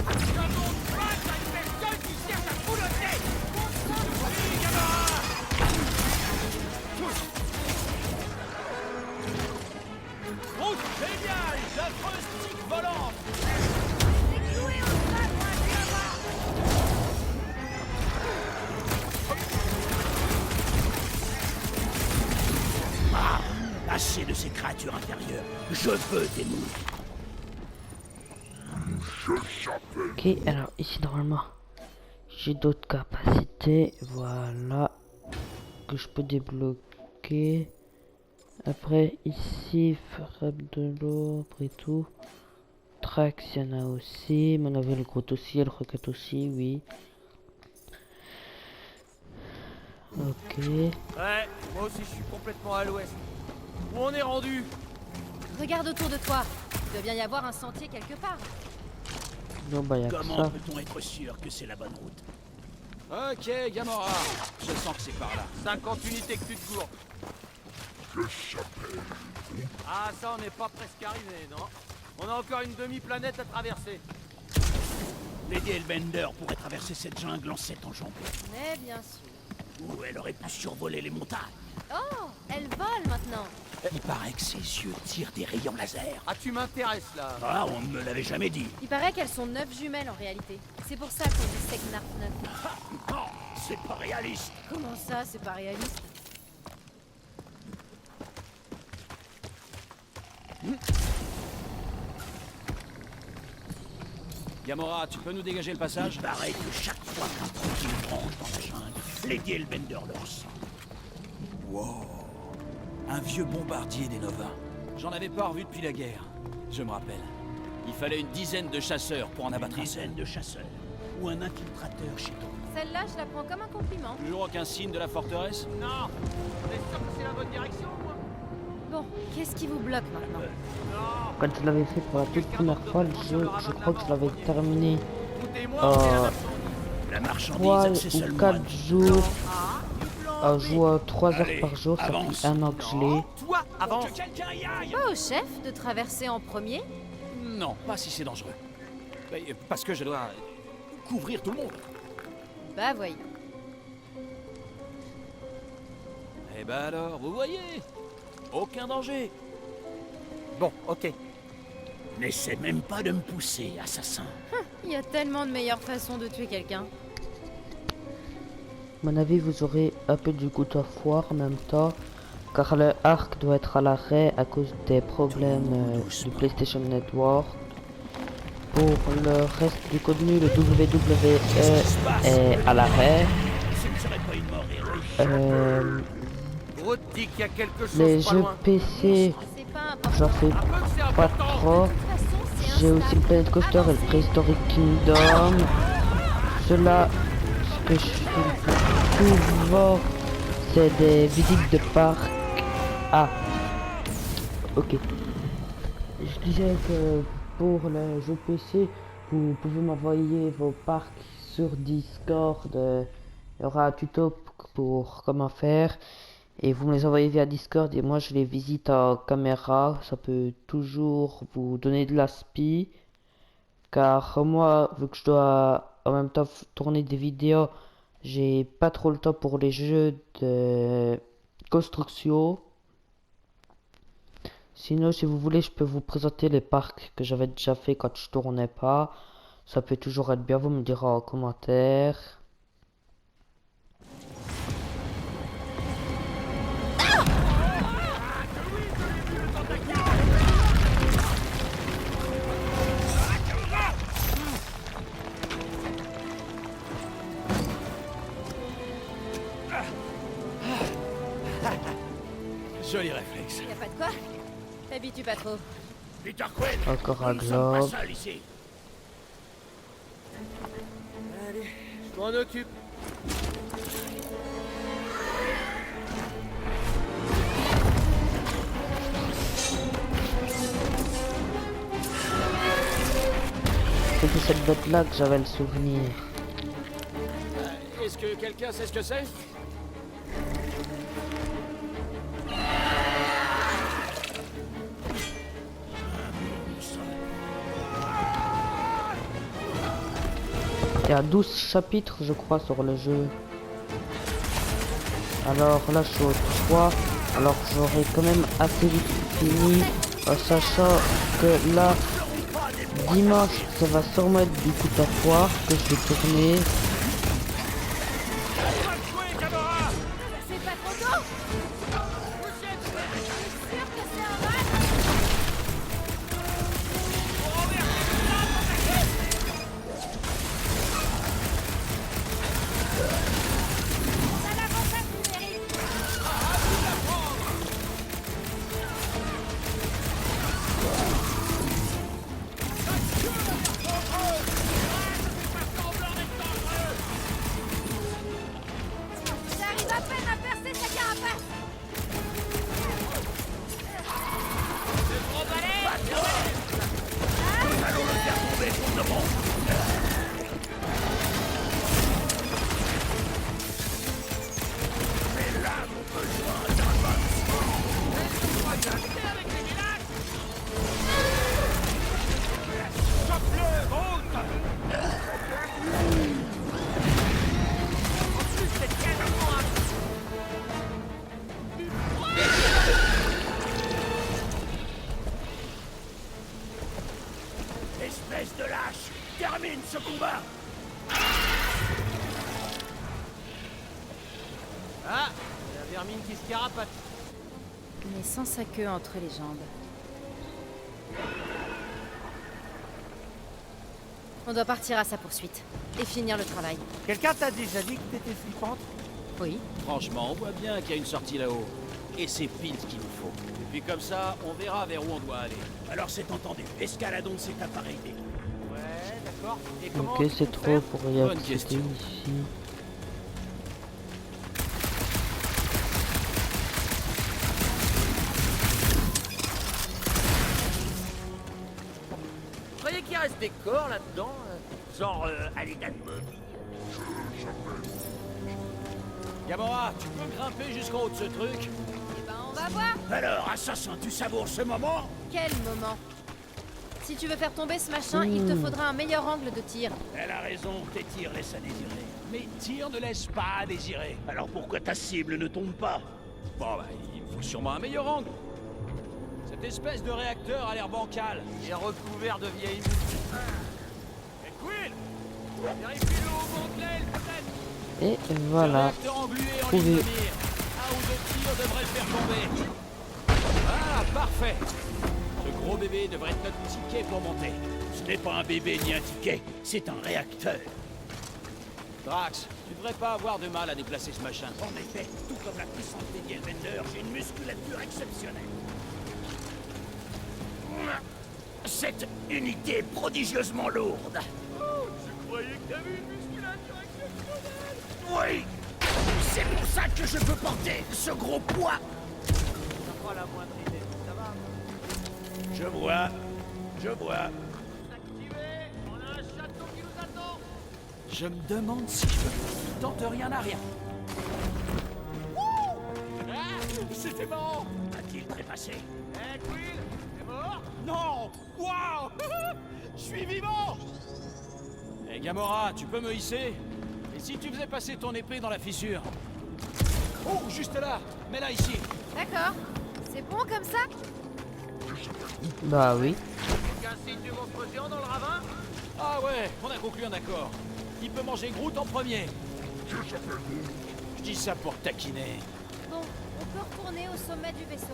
Oh, génial! D'affreuses tiques volantes! Ah, assez de ces créatures inférieures. Je veux des moules. Ok, alors ici normalement j'ai d'autres capacités, voilà, que je peux débloquer. Après ici, frappe de l'eau, après tout. Trax, il y en a aussi, mon avis le grotte aussi, le roquette aussi, oui. Ok. Ouais, moi aussi je suis complètement à l'ouest. Où on est rendu? Regarde autour de toi. Il doit bien y avoir un sentier quelque part. Non bah y'a que Comment ça. peut-on être sûr que c'est la bonne route? Ok, Gamora. Je sens que c'est par là. 50 unités que tu te gourdes. Ah, ça, on n'est pas presque arrivé, non? On a encore une demi-planète à traverser. Les Dielbender pourraient traverser cette jungle en 7 enjambées. Mais bien sûr. Ou elle aurait pu survoler les montagnes. Oh, elle vole maintenant. Il paraît que ses yeux tirent des rayons laser. Ah, tu m'intéresses, là. Ah, on ne me l'avait jamais dit. Il paraît qu'elles sont 9 jumelles en réalité. C'est pour ça qu'on dit Seknarf 9. Non, c'est pas réaliste. Comment ça, c'est pas réaliste? Gamora, tu peux nous dégager le passage? Il paraît que chaque fois qu'un profil rentre dans la jungle, les Dielbender leur sang. Wow. Un vieux bombardier des Nova. J'en avais pas revu depuis la guerre. Je me rappelle. Il fallait une dizaine de chasseurs pour en abattre Une un seul. dizaine de chasseurs. Ou un infiltrateur chez toi. Celle-là, je la prends comme un compliment. Toujours aucun signe de la forteresse? Non. On est sûr que c'est la bonne direction, moi? Bon, qu'est-ce qui vous bloque maintenant? Non. Quand je l'avais fait pour la toute première fois, le jeu, je crois que je l'avais terminé Écoutez-moi, on est la même chose. La marchandise, 3 c'est ou seulement 4 jours. Ah, Je joue 3 heures Allez, par jour, ça avance. fait 1 an que je l'ai. toi, avance. Pas au chef de traverser en premier? Non, pas si c'est dangereux. Parce que je dois couvrir tout le monde. Bah voyons. Eh ben alors, vous voyez, aucun danger. Bon, ok. N'essaie même pas de me pousser, assassin. Il y a tellement de meilleures façons de tuer quelqu'un. À mon avis, vous aurez un peu du goût à foire en même temps, car le arc doit être à l'arrêt à cause des problèmes du PlayStation Network. Pour le reste du contenu, le WWE est à l'arrêt. Ce ne serait pas une mort héroïque. Groot dit qu'il y a quelque chose Les pas jeux loin. PC, C'est pas important. j'en fais Un peu que c'est pas important. trop. De toute façon, c'est J'ai aussi instable. Planet Coaster et le Prehistoric Kingdom. Cela, ce que je fais souvent, c'est des visites de parc. Ah, ok. Je disais que pour les jeux PC, vous pouvez m'envoyer vos parcs sur Discord. Il y aura un tuto pour comment faire. Et vous me les envoyez via Discord et moi je les visite en caméra. Ça peut toujours vous donner de l'aspi. Car moi, vu que je dois en même temps tourner des vidéos, j'ai pas trop le temps pour les jeux de construction. Sinon, si vous voulez, je peux vous présenter les parcs que j'avais déjà fait quand je tournais pas. Ça peut toujours être bien, vous me direz en commentaire. Joli réflexe. Y a pas de quoi? T'habitues pas trop. Peter Quill, Encore un nous ne sommes pas globe. seuls ici. Allez, je m'en occupe. C'est de cette bête là que j'avais le souvenir. Est-ce que quelqu'un sait ce que c'est? Il y a 12 chapitres je crois sur le jeu. Alors là je suis au 3. Alors j'aurai quand même assez vite fini. En sachant que là dimanche ça va sûrement être du coup à foire que je vais tourner. C'est pas trop tôt? T'es sûr que c'est un rat? Ça l'avantage numérique. J'arrive à peine à percer sa carapace. Espèce de lâche, termine ce combat. Ah, la vermine qui se carapate. Mais sans sa queue entre les jambes. On doit partir à sa poursuite et finir le travail. Quelqu'un t'a déjà dit que t'étais flippante? Oui. Franchement, on voit bien qu'il y a une sortie là-haut. Et c'est pile ce qu'il nous faut. Et puis comme ça, on verra vers où on doit aller. Alors c'est entendu, escaladons cet appareil. Ouais, d'accord. Et comment Ok, c'est trop pour y Bonne accéder question. ici. Vous croyez qu'il reste des corps là-dedans? Genre à l'état de mort? Gamora, tu peux grimper jusqu'en haut de ce truc? Eh ben, on va voir. Alors, assassin, tu savoures ce moment? Quel moment. Si tu veux faire tomber ce machin, il te faudra un meilleur angle de tir. Elle a raison, tes tirs laissent à désirer. Mes tirs ne laissent pas à désirer. Alors pourquoi ta cible ne tombe pas? Bon, bah, il me faut sûrement un meilleur angle. Cette espèce de réacteur a l'air bancal. Il est recouvert de vieilles mouches. Et Quill, vérifie-le au bon clé, peut-être. Et Le voilà. réacteur englué en Trouvé. ligne de mire. Un ou deux tirs devraient le faire tomber. Ah, parfait. Ce gros bébé devrait être notre ticket pour monter. Ce n'est pas un bébé ni un ticket, c'est un réacteur. Drax, tu devrais pas avoir de mal à déplacer ce machin. En effet, tout comme la puissance des Hellbender, j'ai une musculature exceptionnelle. Cette unité est prodigieusement lourde. Je croyais que t'avais une musculature exceptionnelle. Oui, c'est pour ça que je peux porter ce gros poids. T'as pas la moindre idée, ça va? Je vois. Activé, on a un château qui nous attend. Je me demande si je peux. Tente rien à rien. Ah, c'était marrant. A-t-il trépassé? Eh, Quill, t'es mort? Non. Waouh. Je suis vivant. Eh Gamora, tu peux me hisser? Et si tu faisais passer ton épée dans la fissure? Oh, juste là. Mets-la ici. D'accord. C'est bon comme ça? Bah oui. Aucun signe du monstre géant dans le ravin? Ah ouais, on a conclu un accord. Il peut manger Groot en premier. Je dis ça pour taquiner. Bon, on peut retourner au sommet du vaisseau.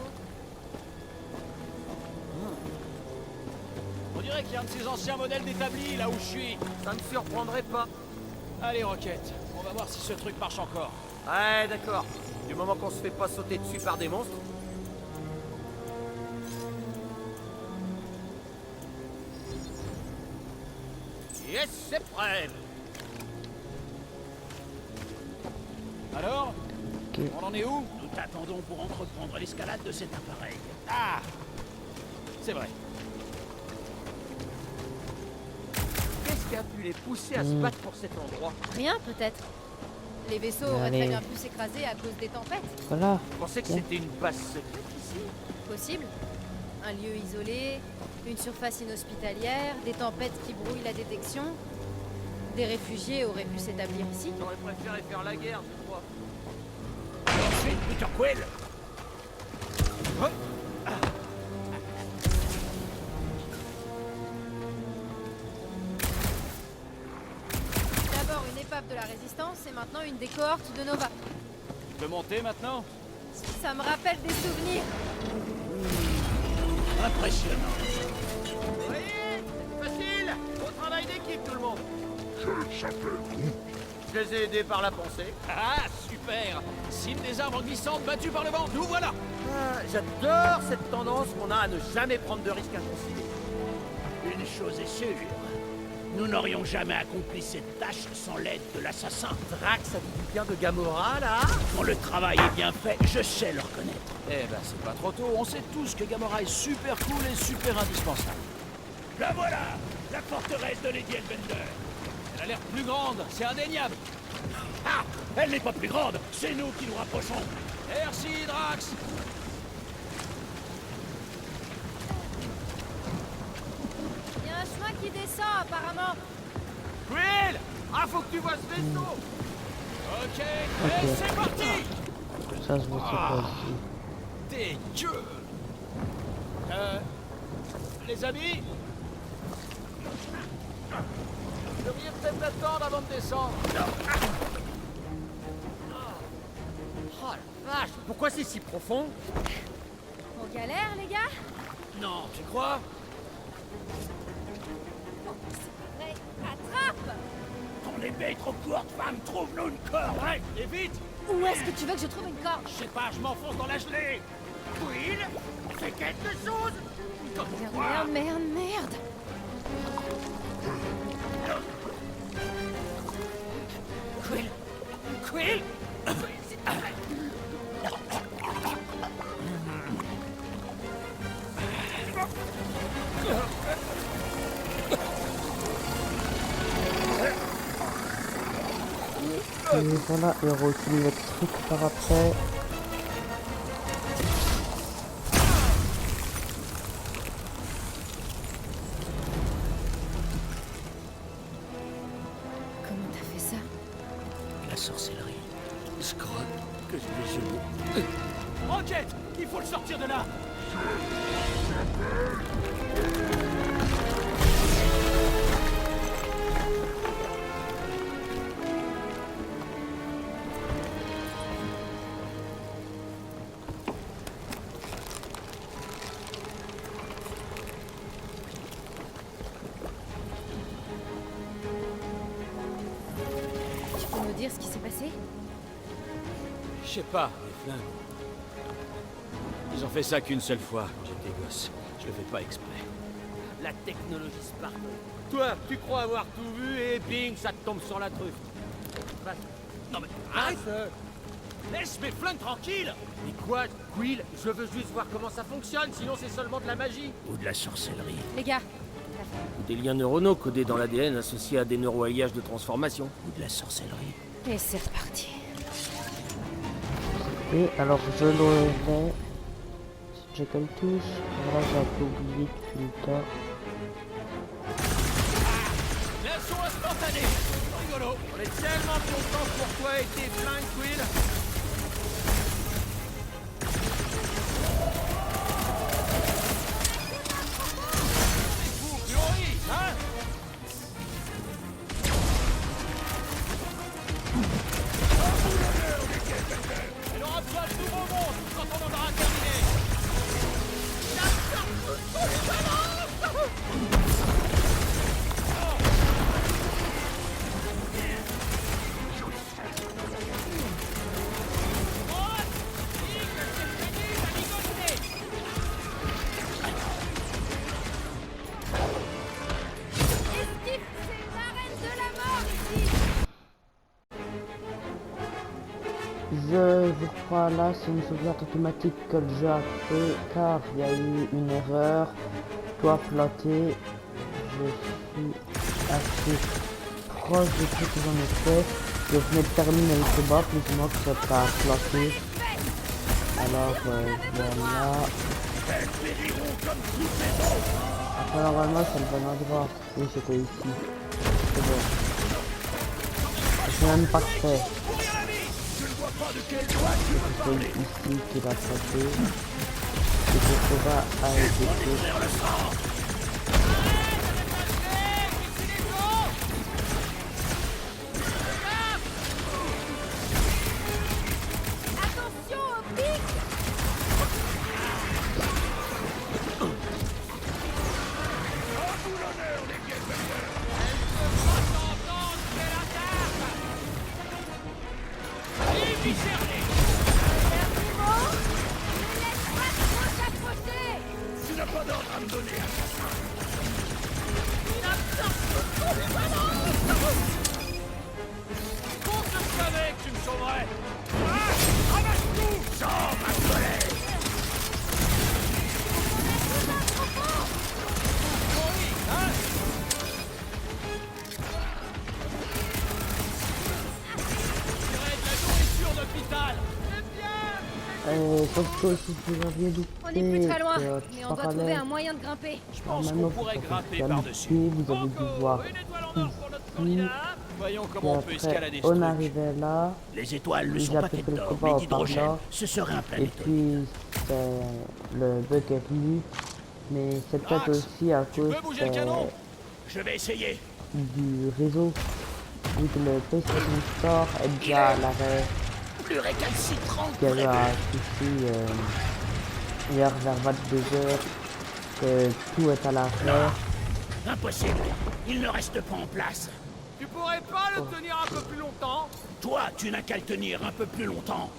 On dirait qu'il y a un de ces anciens modèles d'établis là où je suis. Ça ne surprendrait pas. Allez, Rocket, on va voir si ce truc marche encore. Ouais, d'accord. Du moment qu'on se fait pas sauter dessus par des monstres. Yes, c'est prêt. Alors, Ok. on en est où? Nous t'attendons pour entreprendre l'escalade de cet appareil. Ah, c'est vrai. Qu'est-ce qui a pu les pousser à se battre pour cet endroit? Rien peut-être. Les vaisseaux auraient Allez. très bien pu s'écraser à cause des tempêtes. Voilà. Je pensais que c'était une base secrète ici. Possible. Un lieu isolé, une surface inhospitalière, des tempêtes qui brouillent la détection. Des réfugiés auraient pu s'établir ici. J'aurais préféré faire la guerre, je crois. Ensuite, Peter Quill. D'abord une épave de la résistance et maintenant une des cohortes de Nova. Tu peux monter maintenant? Ça me rappelle des souvenirs. Impressionnant. Vous voyez? C'est facile. Au travail d'équipe, tout le monde. Je s'appelle Groot. Je les ai aidés par la pensée. Ah, super! Cime des arbres glissantes battus par le vent, nous voilà! Ah, j'adore cette tendance qu'on a à ne jamais prendre de risques inconsidérés. Une chose est sûre, nous n'aurions jamais accompli cette tâche sans l'aide de l'assassin. Drax a dit du bien de Gamora, là? Quand le travail est bien fait, je sais le reconnaître. Eh ben, c'est pas trop tôt, on sait tous que Gamora est super cool et super indispensable. La voilà, la forteresse de Lady Hellbender. Elle a l'air plus grande, c'est indéniable! Ah, elle n'est pas plus grande, c'est nous qui nous rapprochons. Merci, Drax! Il y a un chemin qui descend apparemment. Quill! Ah, faut que tu vois ce vaisseau! Ok, Ok. et c'est parti! Ça se voit pas ici. Dégueu! Les amis? Vous devriez peut-être l'attendre avant de descendre. Oh la vache! Pourquoi c'est si profond? On galère les gars? Non, tu crois? Ouais, attrape! Ton épée est trop courte, femme, trouve-nous une corde. Ouais, et vite! Où est-ce que tu veux que je trouve une corde? Je sais pas, je m'enfonce dans la gelée! Quill? Fais quelque chose! Merde, merde, merde! Quill! Quill! Et voilà, il y aura aussi l'électrique par après. Comment t'as fait ça? La sorcellerie. Je crois que je l'ai gelé. Rocket! Il faut le sortir de là! Tu peux nous dire ce qui s'est passé? Je sais pas, les flingues. Ils ont fait ça qu'une seule fois quand j'étais gosse. Je le fais pas exprès. La technologie Spartan. Toi, tu crois avoir tout vu et bing, ça te tombe sur la truffe. Vas-y. Non mais Arrête! laisse mes flingues tranquilles! Mais quoi, Quill? Je veux juste voir comment ça fonctionne, sinon c'est seulement de la magie. Ou de la sorcellerie. Les gars, Ou des liens neuronaux codés dans l'ADN associés à des neuroalliages de transformation. Ou de la sorcellerie. et c'est reparti. Et alors je l'aurais... J'ai quelle touche? Voilà, j'ai un peu oublié depuis le temps. L'assaut instantané! Rigolo! On est tellement contents pour toi et tes flingues, Quill. Vous, Fury, hein? Elle aura besoin de nouveaux monstres quand on en aura terminé! Je vous crois là, c'est une sauvegarde automatique que le jeu a fait car il y a eu une erreur. Toi planté, je suis assez proche de ce que j'en ai fait. Je venais de terminer le combat, plus ou moins que ça t'a planté. Alors voilà. Après normalement c'est le bon endroit. Oui, c'était ici. C'est bon. C'est même parfait. C'est ici qu'il a frappé. Et que ça va à éviter. Sauf que si vous aviez douté, On est plus très loin, mais on doit trouver un moyen de grimper. Je pense qu'on pourrait grimper par-dessus. Vous avez dû voir Une étoile en or pour notre candidat. Voyons et comment on peut après escalader ce on truc. arrivait là, Les étoiles ne ils sont pas appliquaient faites le d'or, combat mais au d'hydrogène. parlant, Ce serait un et planétoïde. puis le bug est venu, mais c'est peut-être Max, aussi à tu cause peux bouger le canon? Je vais essayer. du réseau, vu que le PlayStation Store est déjà à l'arrêt, Plus récalcitrant qu'il y que avait un prévu. souci hier vers 22h, que tout est à l'arrêt. Impossible. Il ne reste pas en place. Tu pourrais pas le tenir un peu plus longtemps? Toi, tu n'as qu'à le tenir un peu plus longtemps.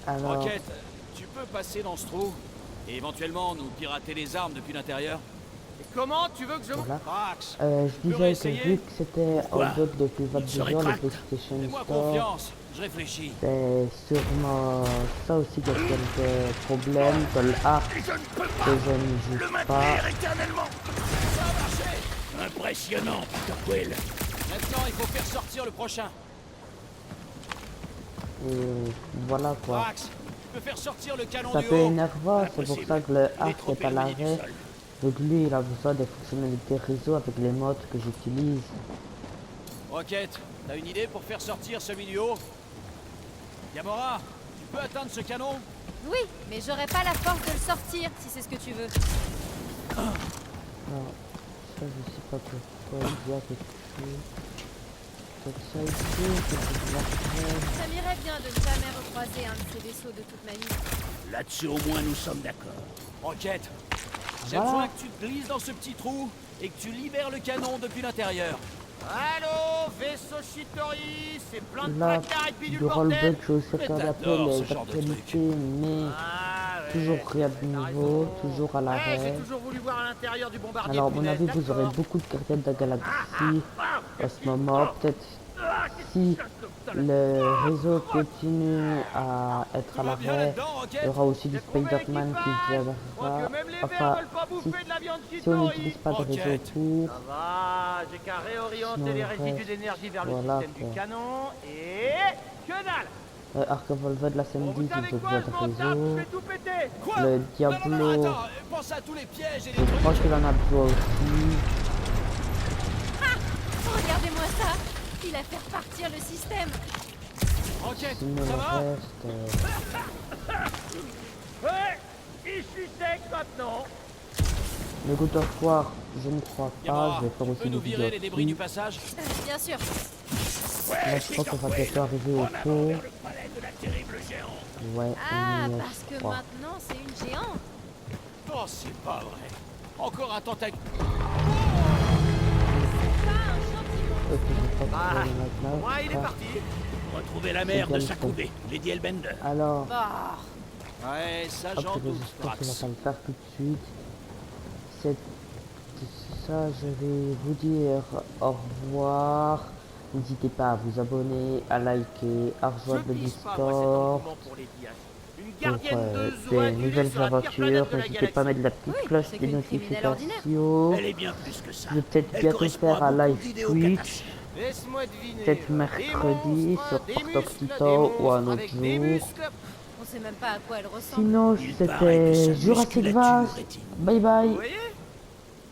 Alors, Rocket, tu peux passer dans ce trou et éventuellement nous pirater les armes depuis l'intérieur? Et comment tu veux que je... voilà. Max, Je disais que vu que c'était en Pourquoi bug depuis Il se 22h, le rétracte. PlayStation fais-moi Store, confiance, je réfléchis. c'est sûrement ça aussi qui a quelques problèmes, que le hack Je ne peux que pas je ne le joue maintenir pas. éternellement. Ça a marché. Impressionnant, Peter Quill. Maintenant, il faut faire sortir le prochain. Et voilà quoi. Max, tu peux faire sortir le canon Ça du peut haut. énervant, c'est pour ça que le Il est arc trop est à éloigné du l'arrêt. sol. Donc lui, il a besoin des fonctionnalités réseau avec les modes que j'utilise. Rocket, t'as une idée pour faire sortir celui du haut? Yamora, tu peux atteindre ce canon? Oui, mais j'aurais pas la force de le sortir, si c'est ce que tu veux. Alors, ça je sais pas pourquoi il y a quelque chose. Donc ça ici, c'est que je la prenne. Ça m'irait bien de ne jamais recroiser un de ces vaisseaux de toute ma vie. Là-dessus, au moins, nous sommes d'accord. Rocket, j'ai Voilà. besoin que tu te glisses dans ce petit trou et que tu libères le canon depuis l'intérieur. Allô, vaisseau Shitori, c'est plein de Là, placards et puis du du bordel. rollback, je vais aussi Mais regarder un peu t'adores les ce genre de actualités, mais Ah, ouais, toujours rien de t'as nouveau, raison. toujours à Ouais, l'arrêt. j'ai toujours voulu voir à l'intérieur du bombardier. Alors, à mon Pinel, avis, vous aurez d'accord. beaucoup de gardiens de la galaxie à ce moment. Peut-être si le réseau continue à être à Tu vas bien l'arrêt, là-dedans, il y Rocket? aura aussi du J'ai trouvé Spider-Man qui l'équipage. Je crois viendra. que même les verts Enfin, veulent pas bouffer de la viande si on Shitori. n'utilise pas de réseau Rocket. autour, Ça va, j'ai qu'à réorienter Sinon, les après, résidus d'énergie vers le voilà, système quoi. du canon et... Que dalle. Arc Volva de la Bon, samedi, vous savez ils ont quoi, besoin je de m'en tape, réseau. je vais tout péter. Quoi? Le Non, non, Diablo, non, attends, pense à tous les pièges et les je crois trucs. qu'il en a besoin aussi. Regardez-moi ça. Il a fait repartir le système. Rocket, Sinon, ça va? le reste. Ouais, je suis sec maintenant. Le God of War, je ne crois pas. Yamora, Je vais faire tu aussi peux des nous vidéos virer les débris du dessus. passage? Bien sûr. Là, je crois qu'on va bientôt arriver au pont. Ouais, Ah, on y est, parce je que crois. maintenant c'est une géante. Oh, c'est pas vrai. Encore un tentacle. Pas un champignon. Ok, je crois Ah, que c'est maintenant. moi, il est parti. Retrouver la mère de bien le Sakube, Lady Elbender. Alors, Bah, Ouais, ça hop, j'en doute, j'espère qu'il va Drax. pas le faire tout de suite. C'est ça, je vais vous dire au revoir. N'hésitez pas à vous abonner, à liker, à rejoindre le Je pisse pas, moi, cet Discord engouement pour les diaches. Une pour gardienne de zoo des adulée nouvelles sur la pire aventures. planète de la N'hésitez pas à galaxie. mettre la petite Oui, cloche c'est des qu'une criminelle ordinaire. notifications. Elle est bien plus que ça. Je vais peut-être Elle bientôt correspond faire à un beaucoup de live vidéos Twitch. catastrophes. Laisse-moi deviner. Peut-être Des mercredi monstres, sur des Port of muscles, Titan des ou un monstres autre avec des jour. muscles. on sait même pas à quoi elle ressemble. Sinon, Il paraît que sa c'était Jurassic musculature Vast. est Bye bye. Vous voyez?